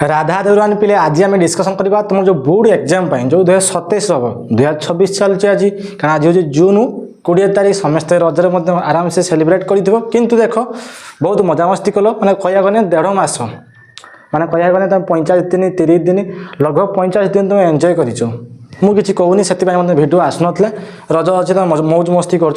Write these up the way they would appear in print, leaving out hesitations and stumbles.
राधा देवरानी पिले आज आम डिस्कसन करवा तुम जो बोर्ड एग्जाम जो 2027 हम 2026 चलती आज कारण आज हूँ जून 20 तारीख समस्ते रजरे आराम से सेलिब्रेट कर देख बहुत मजामस्ती कल मैंने कह गले 1.5 मास मैंने कह गले तुम 45 दिन 30 दिन लगभग 45 दिन तुम एंजॉय कर मुझे कहूनी से भिडियो आसना रज अच्छे तुम मौज मस्ती कर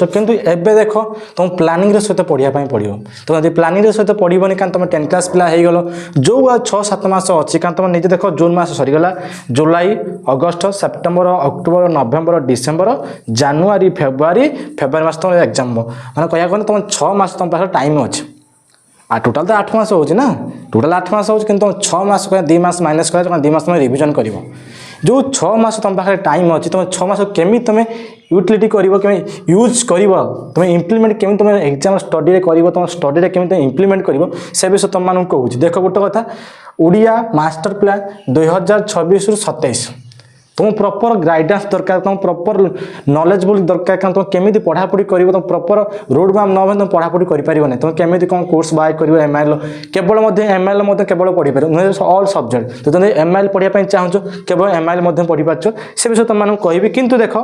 देख तुम प्लानिंग सहित पढ़ाई पड़ो तुम जब प्लानिंग सहित पढ़ोनी क्या तुम 10 क्लास पिला हो गल जो 6-7 मास अच्छी क्या तुम निजे देख जून मास सरीगला जुलाई August September October November December January February मास तुम एग्जाम मैंने कह गले तुम 6 मास तुम पास टाइम अच्छे टोटाल तो 8 मास होना टोटाल 8 मास हो तुम 6 मास 2 मास माइनस कर 2 मास तुम रिविजन कर जो 6 मास तुम पाखे टाइम अच्छी तुम 6 मास केमी तुम यूटिलिटी कर यूज कर तुम इम्प्लीमेंट केमी तुम एग्जाम स्टडी कर तुम स्टडी केमी तुम इम्प्लीमेंट कर से विषय तुम मानक कहूँ देख गोटे कथा ओडिया मास्टर प्लान 2026 ରୁ 27 तुम प्रॉपर गाइडेंस दरकार तुम प्रॉपर नॉलेजेबल दरकार तुम केमी पढ़ापढ़ी कर तुम प्रॉपर रोड मैप न तुम पढ़ापढ़ी कर तुम केमी कौन कोर्स बाय कर एमआईएल केवल एमआईएल केवल पढ़ी पार नुहे ऑल सब्जेक्ट तो तुम एमआईएल पढ़ाई चाहूँ केवल एमआईएल पढ़ी पार्छ से विषय तुम मानक कहि किंतु देख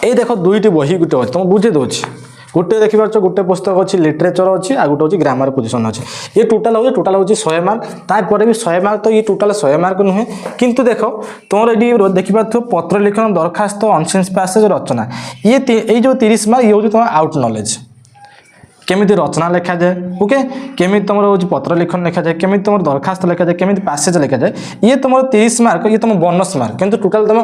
ये देख 2टी बही गोटे अच्छे तुम बुझे दूसरी गोटे देखिए गोटे पुस्तक अच्छी लिटरेचर अच्छी आ गोटे हूँ ग्रामर पोजिशन अच्छी ये टोटाल हूँ 100 मार्क तापर भी 100 मार्क तो ये टोटाल 100 मार्क नुहे किंतु देख तुम ये देखिए पत्र लिखन दरखास्त अनसेंस पैसेज रचना ये जो 30 मार्क ये हूँ तुम आउट नॉलेज केमी रचना लिखा जाए ओके केमी तुम हूँ पत्र लिखन लिखा जाए केमी तुम दरखास्त लिखा जाए केमी पैसेज लिखा जाए ये तुम 30 मार्क ये तुम बोनस मार्क किंतु टोटाल तुम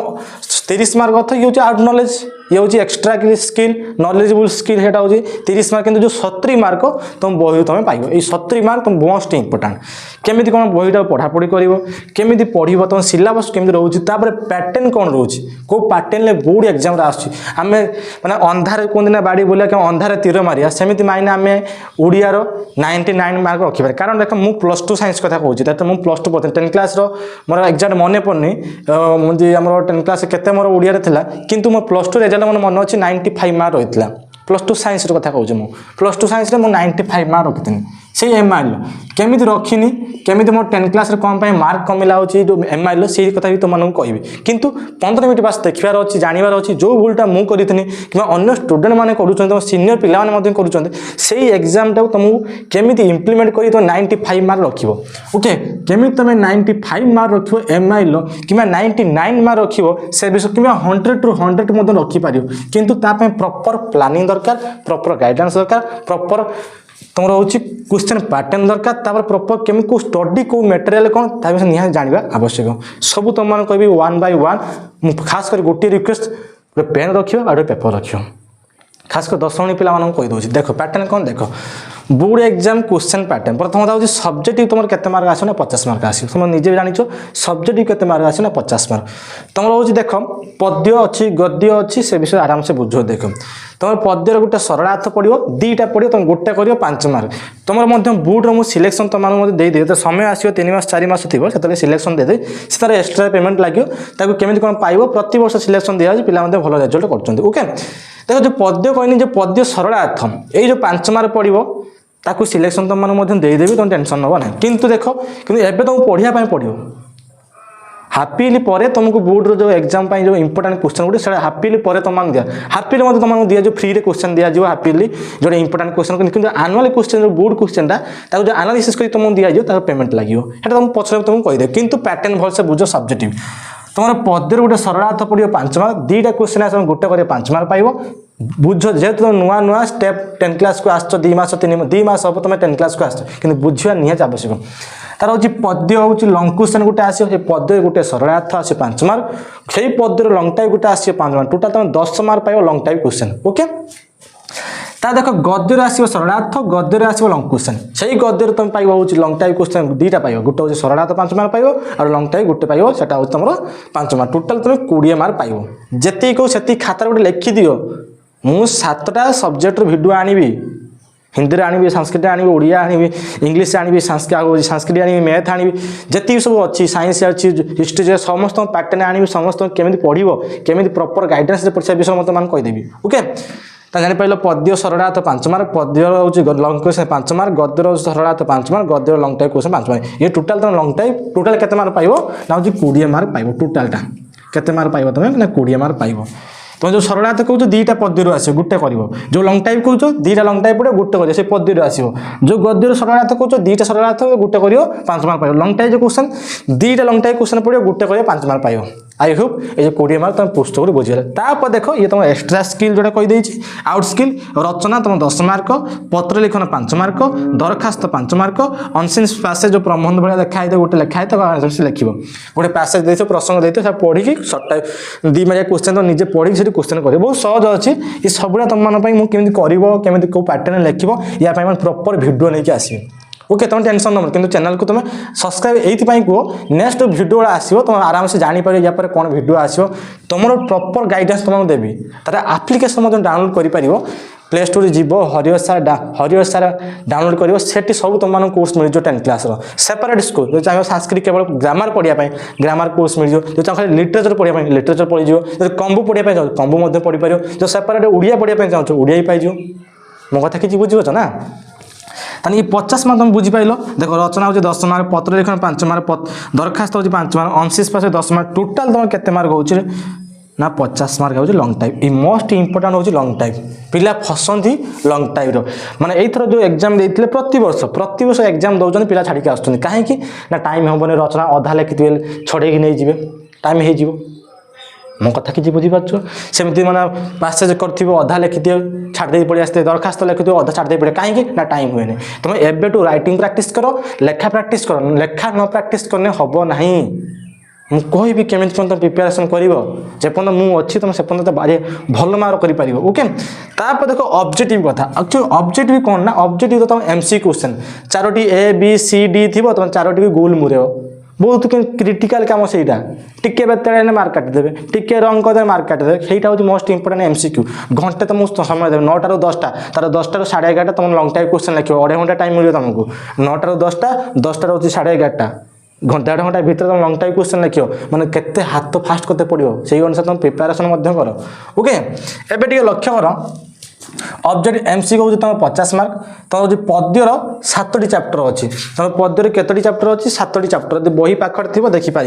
30 मार्क अर्थ ये हूँ आउट नॉलेज ये हूँ एक्सट्रा स्किल नॉलेजेबल स्किल है 30 मार्क किंतु जो 70 मार्क तुम बही तुम पाइब ये 70 मार्क तुम मोस्ट इंपोर्टाट केमी कौन बहीटा पढ़ापढ़ी करमी पढ़व तुम सिलेबस केमी रोचे पैटर्न कौन रोचे कौ पैटर्न बोर्ड एग्जाम आम मैंने अंधारे कहते ना बाड़ी बोलिया क्या अंधारे तीर मारिया सेमती माइने आम ओडियार 99 मार्क रखिपारे कारण देख मुझे +2 साइंस कथा कहूँ तो मुझे +2 पढ़ते 10 क्लास मोर एक्जाक्ट मन पड़नी मुझे आम 10 क्लास के मोर ओडिया किंतु मो +2 रिजल्ट मोर मन अच्छी 95 मार्क रही +2 साइंस कथा कहूँ मुझे +2 साइंस मुझे 95 मार्क रखी से एमआईएल केमी रखिनी केमी मोर 10 क्लास कौन मार्क कमिला हो जो एमआईएल से कथा भी तुम कहि किंतु 15 मिनट बास देखार अच्छी जानवर अच्छी जो भूलटा मुझे करी कि अन्य स्टूडेंट मैंने कर सीनियर पिला कर से एग्जाम टाक तुमको केमी इम्प्लीमेंट कर तुम 95 मार्क रख ओके केमी तुम 95 मार्क रख एमआईएल कि 99 मार्क रख से विषय कि 100 ରୁ 100 रखिपार किंतु प्रॉपर प्लानिंग दरकार प्रॉपर गाइडेंस दरकार प्रॉपर तुम हूँ क्वेश्चन पैटर्न दरकार प्रॉपर केमी को स्टडी को मटेरियल कौन विषय निहां जानवा आवश्यक सब तुम मैंने कह 1 by 1 खास कर गोटे रिक्वेस्ट गोटे पेन रख पेपर रख खास कर 10 श्रेणी पिला कहीदे देख पैटर्न कौन देख बोर्ड एग्जाम क्वेश्चन पैटर्न प्रथम हूँ सब्जेक्ट तुम के मार्क आस 50 मार्क आस तुम निजे जान सब्जेक्ट के मार्क आस 50 मार्क तुम हूँ देख पद्य अच्छी गद्य अच्छी से विषय आराम से बुझ देख तुम पद्यर गोटे सरलार्थ पड़ो 2टा पड़ो तुम गोटे कर 5 मार्क तुम बोर्ड मुझे सिलेक्शन तुम दे तो समय आसो 3 मास 4 मास थी से सिलेक्शन दे से तार एक्सट्रा पेमेंट लगे केमी कौन पाइब प्रति वर्ष सिलेक्शन दिया पिला भल रेजल्ट कर ओके देख जो पद्य कहनी जो पद्य सरलार्थ ये जो 5 मार्क पड़ो ताकू सिलेक्शन तुम मैंने देदेवी तुम टेंशन नब ना किंतु देख कि एवं तुमको पढ़ाई पड़ो हापिली पर तुमको बोर्ड जो एग्जाम जो इंपोर्टेंट क्वेश्चन गोटे हापिली पर तुम दिया हापिली तुमको दिया जो फ्री क्वेश्चन दिया जो हापिली जो इंपोर्टेंट क्वेश्चन कि आनुआल क्वेश्चन जो बोर्ड क्वेश्चन जो एनालिसिस कर तुमको दिया पेमेंट लगे तुम पचर तुमको कहीदे किंतु पैटर्न भलसे बुझ सब्जेक्टिव तुम पद्यर गोटे सरलार्थ पड़ो 5 मार्क 2टा क्वेश्चन आस गोटे कर 5 मार्क पाइब बुझ जेहेतु तुम नुआ नुआ स्टेप 10 क्लास को आस 2 मास 2 मास हम तुम 10 क्लास को आस कि बुझा निहाती आवश्यक तार हूँ पद्य हूँ लंग क्वेश्चन गोटे आस पद्य गोटे सरलार्थ आस 5 मार्क से पद्यर लंग टाइप गोटे आस 5 मार्क टोटाल तुम 10 मार्क पाइब लंग टाइप क्वेश्चन ओके देख गद्यर आसो सरलार्थ गद्यर आसो लंग क्वेश्चन से गद्यर तुम पाइब हूँ लंग टाइप क्वेश्चन 2टा पाइब गोटे हूँ सरलार्थ 5 मार्क पाइब और लंग टाइप गोटे पाइब से तुम 5 मार्क टोटाल तुम 20 मार्क पाइब जी कहो से खाता गोटे लिखिदि मु 7टा सब्जेक्ट भिडियो आनी हिंदी आनी संस्कृत आनी ओडिया आनी इंग्लीश आनी संस्कृत आनी मैथ आनी जी सब अच्छी साइंस अच्छी हिस्ट्री समस्त पैटर्न आनी समस्त केमी पढ़ो केमी प्रॉपर गाइडेंस विषय मत मान कहीदेवी ओके ता जानिपार पद्य सरलार्थ 5 मार्क पद्य हूँ लंग क्वेश्चन 5 मार्क गद्यर सरलार्थ 5 मार्क गद्यर लंग टाइप क्वेश्चन 5 मार्क ये टोटाल तुम लंग टाइप टोटाल केते मार्क पाइबो ना हूँ 20 मार्क पाइबो टोटालटा केते मार्क पाइबो तुम ना 20 मार्क पाइबो तुम जो सरलार्थ कहो दीटा पद्य आसो गोटे कर जो लंग टाइप कहो दीटा लंग टाइप पड़े गोटे कर से पद्य आसो जो गद्यर सरलार्थ कहो दीटा सरलार्थ गोटे कर 5 मार्क पाइबो लंग टाइप जो क्वेश्चन दीटा लंग टाइप क्वेश्चन पड़े गोटे कर 5 मार्क पाइबो आई होप ये 20 मार्क तुम पुस्तक बुझे तापर देख ये तुम एक्सट्रा स्किल जोटा कहीदे आउट स्किल रचना तुम 10 मार्क पत्र लिखन 5 मार्क दरखास्त 5 मार्क अनसीन पैसेज जो प्रबंध भाई लिखाई गोटे लिखाई लिख गोटे पैसेज दे प्रसंग देते पढ़ी सर्ट 2 मार्क क्वेश्चन तो निजे पढ़ी से क्वेश्चन कर बहुत सहज अच्छी ये सबुरा तुम मानी केमी कर कौ पैटर्न लिख या प्रॉपर वीडियो नहीं आसो ओके तुम टेंशन नंबर कि चैनल को तुम सब्सक्राइब ये कह नेक्स्ट वीडियो आसो तुम आराम से जापर या कौन वीडियो आसो तुम प्रॉपर गाइडेंस तुमको देवी तार आप्लिकेसन डाउनलोड कर प्ले स्टोर जीव हरिहर सार डाउनलोड कर सब तुम कोर्स मिल 10 क्लास सेपरेट स्कूल जो चाहिए संस्कृत केवल ग्रामर पढ़ाई ग्रामर कोर्स मिल जो चाहिए लिटरेचर पढ़ाई लिटरेचर पढ़ी जो कंबू पढ़ाई चाहो कंबू पढ़ी पार जो सेपरेट ओडिया पढ़ाई चाहो ओडिया ही पाइज मो कथा कि बुझे ना तानी ये 50 मार्क तुम बुझीपार देख रचना हूँ 10 मार्क पत्र लिखन 5 मार्क दरखास्त हूँ 5 मार्क अनसीस पास 10 मार्क टोटाल तुम केते मार्क हो ना 50 मार्क हूँ लंग टाइप ये मोस्ट इंपोर्टाट हूँ लंग टाइप पिला फसंती लंग टाइप माने एथर जो एग्जाम देते प्रति वर्ष एग्जाम दौरान पिला छाड़ी आसुँच कहीं ना टाइम हेनी रचना अधा लिखि छड़े नहीं जी टाइम हो मो कथा कि बुझीपार सेमती मैंने पासेज कर अधा लिखिदिए छाड़ी पड़े आसते दरखास्त लिखिदिए अधा छाड़ी पड़े कहीं ना टाइम हुए तुम एवं राइटिंग प्रैक्टिस कर लेखा प्रैक्टिस कर लेखा न प्रैक्टिस करने हम ना मुझे केमी तुम प्रिपेरेसन कर मुझे तुम से भारी भल मार्क कर ओके तापर देखो ऑब्जेक्टिव कथा एक्चुअली ऑब्जेक्टिव कौन ना ऑब्जेक्टिव तो तुम एमसी क्वेश्चन 4टी ए बी सी डी थी तुम 4टी भी गोल मुरेव बहुत क्रिटिकल काम से टिके बेतले मार्क काटिदेवे टिके रंग करदे मार्क काटिदेवे ସେଇଟା हूँ मोस्ट इंपोर्टेंट एमसीक्यू घंटे तुमको समय देवे 9 ରୁ 10ଟା तार 10ଟା ରୁ 11:30 तुम लंग टाइप क्वेश्चन लिखो अढ़े घंटा टाइम मिले तुमको 9ଟା ରୁ 10ଟା 10ଟା ରୁ 11:30 घंटा 1.5 घंटा भीतर तुम लंग टाइप क्वेश्चन लिखो मैंने केते हाथ फास्ट करते पड़ो से अनुसार तुम प्रिपेरेसन कर ओके एबे टिके लक्ष्य कर ऑब्जेक्ट एमसी को तुम 50 मार्क तुम जो पद्यर 7टी चैप्टर अच्छी तुम पद्यर केतोटी चैप्टर अच्छी 7टी चैप्टर बही पाखर थी देखिपार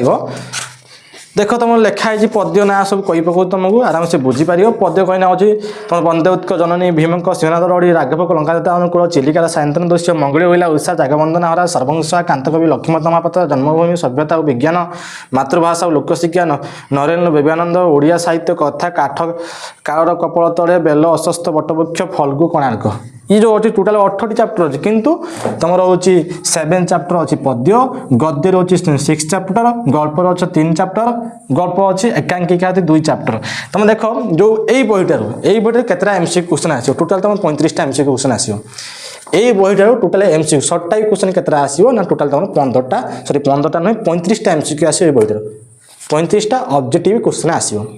देख तुम लिखाई पद्य ना सब कही पकौ तुमको आराम से बुझीपार पद्य कहना अच्छी तुम वंदे उत्क जननी भीम सिंहनाथ रड़ी राघव लंकादत्ता अनुकूल चिलिकार सायंतन दृश्य मंगली होइला उषा जागबंदना हरा सर्वंशा कांतकवि लक्ष्मीनाथ महापात्र जन्मभूमि सभ्यता और विज्ञान मातृभाषा और लोकशिक्षा नरेन्द्र विवेकानंद ओडिया साहित्य कथा काठ कालर कपल तले बेल अशस्त बटवृक्ष फल्गु कोणार्क ये जो अच्छी टोटाल 8टी चैप्टर अच्छी किंतु तुम हूँ 7 चैप्टर अच्छी पद्य गद्य अच्छी 6 चैप्टर गल्प अच्छे 3 चैप्टर गल्प अच्छी एकांकिका 2 चैप्टर तुम देख जो यही बहीटार केतटा एमसी क्वेश्चन आसो टोटाल तुम 35टा एमसी क्वेश्चन आसो यही बहीटार total MC short type question केतटा आसो ना टोटाल तुम 15टा सॉरी 15टा नुहे 35टा एमसीक्यू आसो बहीटार 35टा ऑब्जेक्टिव क्वेश्चन आसो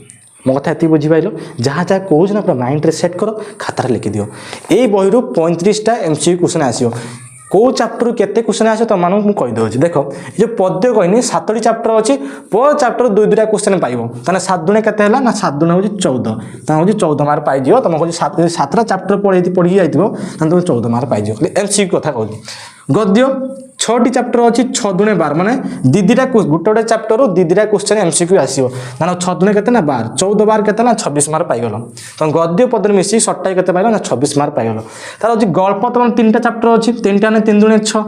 मो कथा ये बुझीपार जहाँ जहाँ कौन ना पूरा माइंड रे सेट कर खातार लिखिदियो यही बही 35टा एमसीक्यू क्वेश्चन आसो कौ चैप्टर केते क्वेश्चन आसो तुम मानक मुझे कहीदे देख ये पद्य कहनी 7टी चैप्टर अच्छी पर चैप्टर 2-2टा क्वेश्चन पाइब ताने 7 दुणे केते ना 7 दुणे हूँ 14 ताने हूँ 14 मार्क पाइज तुमको 7टा चैप्टर पढ़ी जाइए तुम 14 मार्क पाइज एमसीक्यू कथा कहली गद्य 6टी चैप्टर अच्छी 6 दुणे 12 माने दीदीटा गोटे चैप्टर 2-2टा क्वेश्चन एमसीक्यू आसो ना 6 दुणे केते ना 12 14 12 केते ना 26 मार्क पाइगल तुम गद्य पद्य मिसी सर्टाई केते पाइल ना 26 मार्क पाइगल तार अच्छी गल्प तुम 3टा चैप्टर अच्छी 3टा ने 3 दुणे 6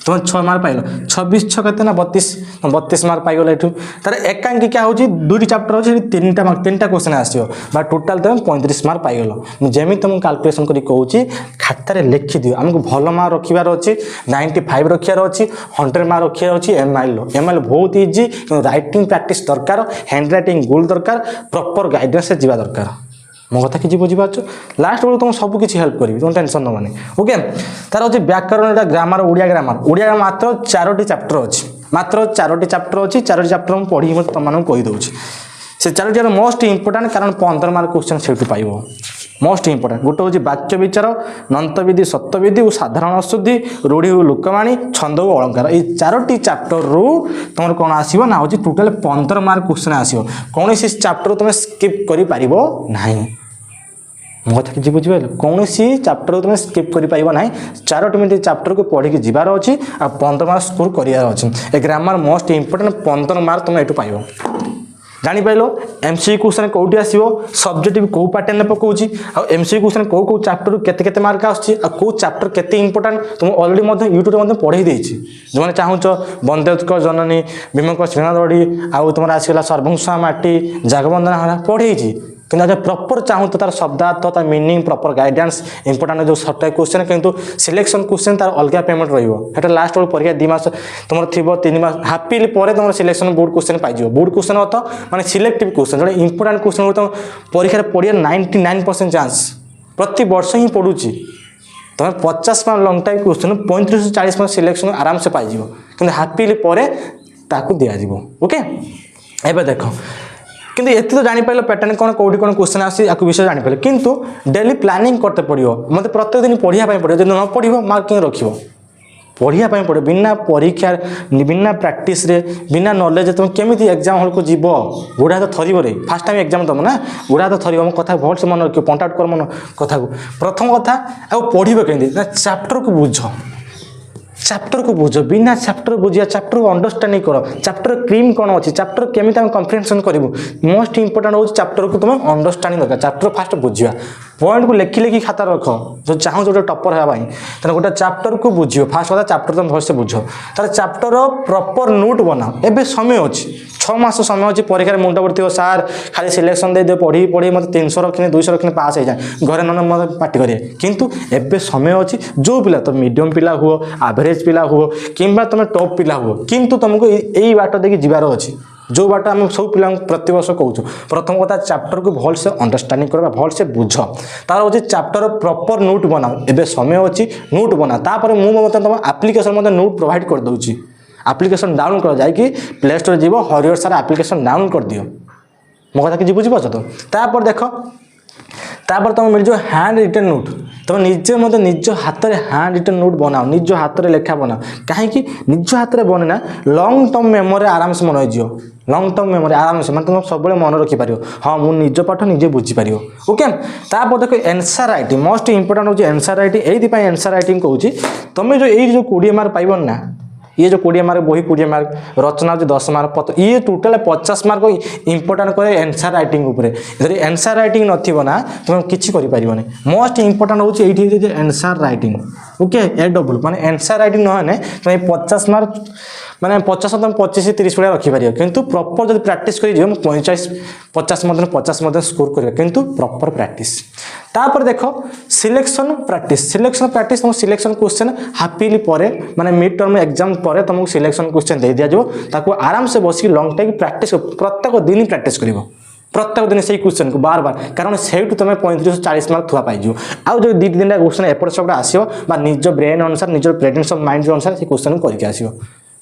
तुम 6 मार्क पाइल 26 6 केते ना 32 मार्क पाइगल एठू तार एकांकिका हूँ 2टी चैप्टर अच्छी 3टा क्वेश्चन आसो बा टोटाल तुम 35 मार्क पाइगल जमी तुमको कैलकुलेशन करी कहूँ खातार लिखिदियो आमको भल मार्क रखार अच्छी 95 रखार अच्छी 100 मार्क रखार अच्छी एमआईएल बहुत इजी राइटिंग प्रैक्टिस दरकार हैंड राइटिंग गोल दरकार प्रॉपर गाइडेंस जा दरकार मो कथा कि बुझीपार लास्ट बेलू तुम सब किसी हेल्प करी तुम टेंशन न माने ओके तार अच्छे व्याकरण ग्रामर ओडिया मात्र 4टी चैप्टर अच्छी मात्र 4टी चैप्टर अच्छी 4टी चैप्टर मुझे पढ़ी तुम कहीदे से 4टी मोस्ट इंपोर्टाट कारण 15 मार्क क्वेश्चन से पाइब मोस्ट इंपोर्टाट गोटे हूँ वाच्य विचार नंतविधि सत्यविधि और साधारण शुद्धि रूढ़ी और लोकवाणी छंद और अलंकार ये 4टी चैप्टर रु तुम कौन आसो ना हूँ टोटाल 15 मार्क क्वेश्चन आसो कौन चैप्टर तुम स्किप कर पार ना मो कथा किसी बुझिपारे कौन चैप्टर को तुम स्किप कर ना 4 मिनट चैप्टर को पढ़ी जीवार अच्छी आ 15 मार्क स्कोर करार अच्छी ए ग्रामर मोस्ट इंपोर्टेंट 15 मार्क तुम ये पाइब जापार एमसी क्वेश्चन कौटी आसो सब्जेक्टिव कौ पैटर्न पकाउची आ एमसी क्वेश्चन कौ चैप्टर केते मार्क आसो चैप्टर केते इंपोर्टेंट तुम ऑलरेडी यूट्यूब में पढ़ाई देछि जो मैंने चाहूच वंदे उत्कल जननी भीमक सिंहदड़ी आउ तुम आसगला सर्वंशा माटी जगवंदना पढ़ाई कि प्रॉपर चाहूँ तो तार शब्दार्थ तार मीनिंग प्रॉपर गाइडेंस इंपोर्टेंट जो सर्ट क्वेश्चन किंतु सिलेक्शन क्वेश्चन तार अलग पेमेंट रहा लास्ट बेल परीक्षा 2 मास तुम थी 3 मास हाफ इयरली पर तुम सिलेक्शन बोर्ड क्वेश्चन पाइज बोर्ड क्वेश्चन अर्थ माने सिलेक्टिव क्वेश्चन जो इंपोर्टेंट क्वेश्चन तुम परीक्षा पढ़िया 99% चांस प्रति वर्ष ही पढ़ुची तुम 50 mark long time question 35-40 mark selection आराम से पाइज कि हाफ इयरली पर दिज्व ओके एवं देख किंतु ये तो जापार पैटर्न कौन कौटी कौन क्वेश्चन आसी विषय जापारे किंतु डेली प्लानिंग करते पड़ो मत प्रत्येक दिन पढ़ाई पड़ो जब न पढ़ो मार्क क्यों रख पढ़ाई पड़ो बिना परीक्षा बिना प्रैक्टिस रे बिना नॉलेज तुम केमी एग्जाम हॉल को जीव गोड़ा हाथ थर रे फास्ट टाइम एग्जाम दम ना गोड़ा हाथ थर मो कथा भल से मन रख पॉइंट आउट कर मन कथा को प्रथम कथा आ पढ़ो केमी चैप्टर को बुझ चैप्टर को बुझ बिना चैप्टर बुझिया चैप्टर को अंडरस्टैंडिंग कर चैप्टर क्रीम कौन अच्छी चैप्टर केमी कम्प्रिहेंशन करूँ मोस्ट इंपोर्टेंट हो चैप्टर को तुम अंडरस्टैंडिंग दरकार चैप्टर फास्ट बुझा पॉइंट को लेखि लेखि खाता रख जो चाहूँ जो टपर हाँपाई तेना गोटे चैप्टर को बुझ फास्ट कथा चैप्टर तुम भलसे बुझ तार चैप्टर प्रॉपर नोट बनाओ एवं समय अच्छी 6 मास समय अच्छी परीक्षा मुंड पड़ो सार खाली सिलेक्शन दे पढ़ी पढ़ी मत 300 रखने 200 रखने पास हो जाए घरे न मत पार्टी करें किंतु एवं समय अच्छी जो पिला तो मीडियम पिला हुआ एवरेज पिला हुआ कि तुम टॉप पिला हुआ किंतु तुमको यही बाट देखिए जीवार अच्छी जो बाट आम सब पिला प्रति वर्ष कहूँ प्रथम कथा चैप्टर को भल से अंडरस्टैंडिंग करवा भल से बुझ तार हूँ चैप्टर प्रॉपर नोट बनाओ एवं समय अच्छी नोट बना तापर मुझे तुम आप्लिकेसन नोट प्रोवाइड कर दूसरी आप्लिकेसन डाउनलोड कर जाकि प्ले स्टोर जीव हरिहर सर आप्लिकेसन डाउनलोड कर दियो मो कथा कि बुझीपार तो तापर देख तापर तुम मिल जाओ हैंड रिटन नोट तुम निजे मत निज हाथ में हैंड रिटन नोट बनाओ निज हाथ में लेखा बनाओ कहीं निज हाथ में बनना लंग टर्म मेमोरी आराम से मन हो लंग टर्म मेमोरी आराम से मैं तुम सब मन रखिपार हाँ मुझे निज पाठ निजे बुझीपार ओके तापर देखो एनसर राइटिंग मोस्ट इंपोर्टेंट हो एनसर राइटिंग ये एनसर राइटिंग कहूँ तुम जो ये 20 मार्क पाइब ना ये जो 20 मार्क बही 20 मार्क रचना जो 10 मार्क पत्र ये टोटाल 50 मार्क इंपोर्टेंट करे एनसर राइटिंग उपरे यदि एनसर राइटिंग नथिबो ना तुम किछि करि परिबोनी मोस्ट इंपोर्टेंट होछि एठी answer writing okay A double माने एनसर राइटिंग न होने तुम 50 मार्क माने 50 तुम 25-30 भलिया रखि पारियो किंतु प्रॉपर जब प्रैक्टिस करि हम 50 मध्य स्कोर करियो किंतु प्रॉपर प्रैक्टिस तापर देखो सिलेक्शन प्रैक्टिस तुम सिलेक्शन क्वेश्चन हाफिली परे माने मिड टर्म एग्जाम परे तुमको सिलेक्शन क्वेश्चन दे दिया जो ताको आराम से बसी लॉन्ग टाइम प्रैक्टिस प्रत्येक दिन प्रैक्टिस करिवो प्रत्येक दिन से क्वेश्चन को बार बार कारण से तुम 35-40 मार्क थुआ पाइज आउ जो 2-3 क्वेश्चन एपट सेपट आसो निज ब्रेन अनुसार निज प्रेजेंस ऑफ माइंड अनुसार से क्वेश्चन करके आसो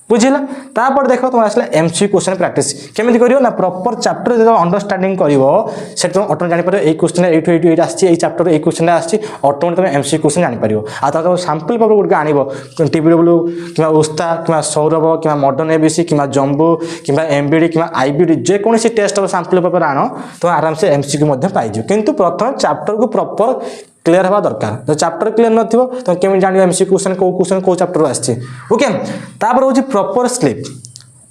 बुझिला तापर देखो तुम आसला एमसी क्वेश्चन प्रैक्टिस केमिति करियो ना प्रॉपर चैप्टर जो अंडरस्टैंडिंग करिवो से तुम ऑटोमेटिक जानि पारियो ए क्वेश्चन एट आछि ए चैप्टर ए क्वेश्चन आछि ऑटोमेटिक तुम एमसी क्वेश्चन जानि पारियो आ तुम सैंपल पेपर गुड आनिबो टीबीडब्ल्यू किबा उस्ता किबा सौरभ किबा मॉडर्न एबीसी किबा जंबू किबा एमबीडी किबा आईबीडी जे कोनोसी टेस्ट ऑफ सैंपल पेपर आनो तुम आराम से एमसी को मध्य पाइजो किंतु प्रथम चैप्टर को प्रॉपर क्लियर हवा दरकार जो चैप्टर क्लियर न थी तो केमी जान एमसी क्वेश्चन कौ चैप्टर आछे ओके तापर होची प्रॉपर स्लीप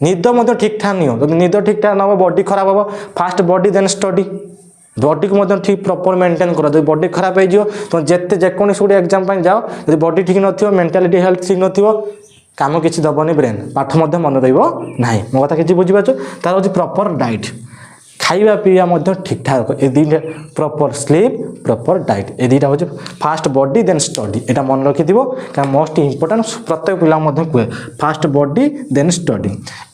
निद मध्य ठीक ठाक नियो जब निद ठीक ठाक न बॉडी खराब हो fast body then study body को मध्य ठीक प्रॉपर मेंटेन करो जब बॉडी खराब हो तुम जिते जेकोसी गोटे एग्जाम पर जाओ जब बॉडी ठीक न मेंटालिटी हेल्थ ठीक न काम किसी दबनी ब्रेन पाठ मध्य मन रहा मो कथा किसी बुझीपार तार हूँ प्रॉपर डाइट खाଇବା ପିଇବା ठीक ठाक ए दुईटा प्रॉपर स्लीप प्रॉपर डाइट ए दुईटा हूँ फास्ट बॉडी देन स्टडी यहाँ मन रखि क्या मोस्ट इंपोर्टेंट प्रत्येक पिला कहे फास्ट बॉडी देन स्टडी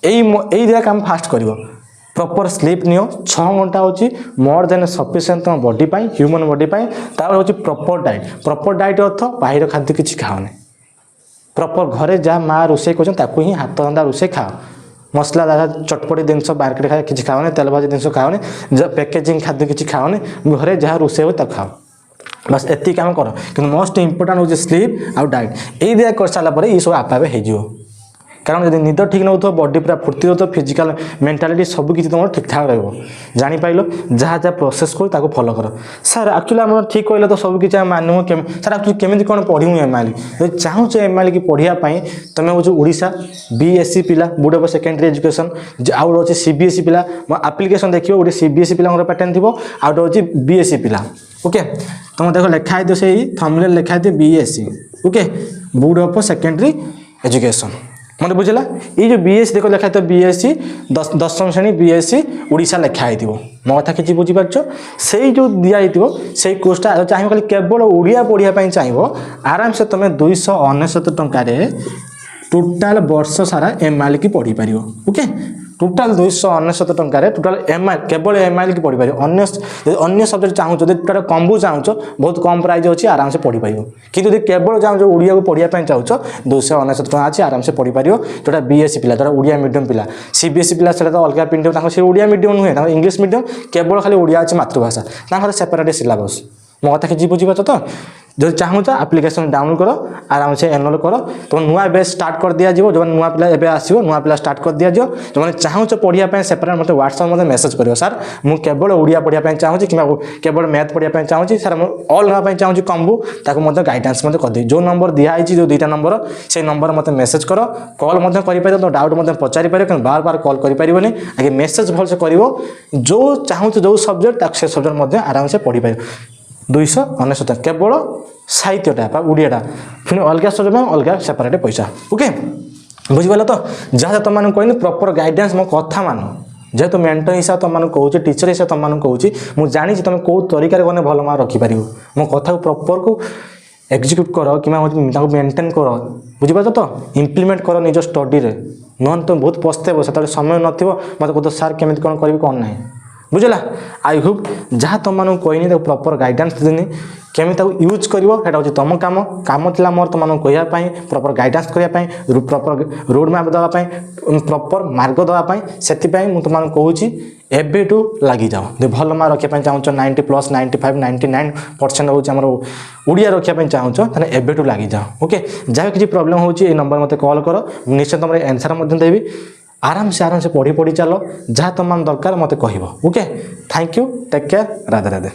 यही दुटा काम फास्ट कर प्रॉपर स्लीप नियो 6 घंटा हूँ मोर देन सफिशिएंट तुम बॉडी पाई ह्यूमन बॉडी पाई तापर हूँ प्रॉपर डाइट अर्थ बाहर खाद्य किसी खाओनी प्रॉपर घरे जहाँ माँ रोषे कर ही हाथ रंधा रोषे खाओ मसला दादा चटपटी जिन मार्केट खाए किसी खाओनी तेल भाजी जिन खाओनी पैकेजिंग खाद्य किसी खाओनी घरे जहाँ रोषे हो खाओ बस एति काम कर कि मोस्ट इंपोर्टेंट हूँ स्लीप आउ डाइट यही दिया कर सारापर ये सब आपे हो कारण जब निद ठीक नौ बॉडी पूरा फुर्ती हो फिजिकल मेंटालिटी सब किसी तुम ठीक ठाक रहीपार जहाँ जहाँ प्रोसेस कर फॉलो कर सर एक्चुअली आम ठीक कहले तो सब किसी मानू सर एक्चुअली केमी कौन पढ़ू एम आईएल जब चाहूँ एम आईएल की पढ़ाई तुम हूँ ओडिशा बीएससी पिला बोर्ड ऑफ सेकेंडरी एजुकेशन आउ अच्छे सीबीएसई पिला मो आप्लिकेसन देखिए गोटे सीबीएसई पिला पैटर्न थी आउ गोटे बीएससी पिला ओके तुम देख लिखाई थी से थंबनेल लिखाई थी BSc okay board of secondary education मतलब बुझला ये जो बीएससी देख लिखाई तो बीएससी 10वीं श्रेणी बीएससी ओडिशा लिखाई थी मो कथा किसी बुझीपार से जो दिखाई से कोर्सटा चाहिए खाली केवल ओडिया पढ़ाई चाहिए आराम से तुम 299 टंकार टोटाल वर्ष सारा एम आईएल की पढ़ी पार ओके टोटाल 299 टंकार टोटाल एम आई केवल एम आईएल की पढ़ी पार अन्य सब्जेक्ट चाहूँ टोटाल कम्बू चाहूँ बहुत कम प्राइज अच्छी आराम से पढ़ी पार कि केवल चाहूँ ओडिया को पढ़ाई चाहूँ 299 टका अच्छी आराम से पढ़ी पार जोटा बीएससी पिला जोटा ओडिया मीडियम पिला सीबीएसई पिला से अलग मीडियम से ओडिया मीडियम नुहे इंग्लिश मीडियम केवल खाली ओडिया अच्छी मातृभाषा सेपरेट सिलेबस मो कथा किसी बुझीपार तो जो चाहूँ आप्लिकेसन डाउनलोड कर आराम से एनरोल कर तुम नुआ बेस स्टार्ट कर दिया जो नुआ पिला एबे आसीबो नुआ पिला स्टार्ट कर दिया जो मैंने चाहूँ पढ़ाई सेपरेट मतलब व्हाट्सएप मत मेसेज कर सर मुझे केवल ओडिया पढ़ाई चाहूँ कि केवल मैथ पढ़ाई चाहूँ सर मुझे ऑल नापी चाहूँ कम्बू ताकू गाइडेंस करदे जो नंबर दिखाई जो 2टा नंबर से नंबर मत मेसेज कर कॉल कर तो डाउट पचारि पार बार बार कॉल कर आगे मेसेज भलसे कर जो चाहूँ जो सब्जेक्ट से सब्जेक्ट आराम से पढ़ी पार 299 केवल साहित्यटा ओडियाटा फिर अलग सब्जेक्ट अलग सेपरेट पैसा ओके बुझीपाल तो जहाँ तुम मैंने कहनी प्रॉपर गाइडेंस मो कथा मान जेहेतु मेंटर हिसाब तुम कहूँ टीचर हिसाब तुम कहूँ मुझे जानी तुम कौ तरीके गले भल मार्क रखिपार मो कथा प्रॉपर को एक्जिक्यूट कर कि मेंटेन कर बुझीपार तो इम्प्लीमेंट कर निज स्टडी रे नहन तुम बहुत पस्तेब से समय नथ मत कह सार केमी कौन करी कौन ना बुझला आई होप जहाँ तुम मानू कहनी प्रॉपर गाइडेंस देनी केमी यूज कर तुम काम काम था मोर तुम कहवाई प्रॉपर गाइडेंस करने प्रॉपर रोड मैप देवाई प्रॉपर मार्ग देवाई से तुम कहूँ एबेठू लगी जाओ जो भल मार्क रखापी चाहूँ 90+ 95 99% हूँ ओडिया रखापी चाहूँ तो एबेठू लगी जाओ ओके जहाँ किसी प्रोब्लेम होची नंबर मत कॉल कर निश्चय तुम आंसर देवी आराम से पढ़ी चलो जहाँ तुम दरकार मत कह okay thank you take care Radhe Radhe.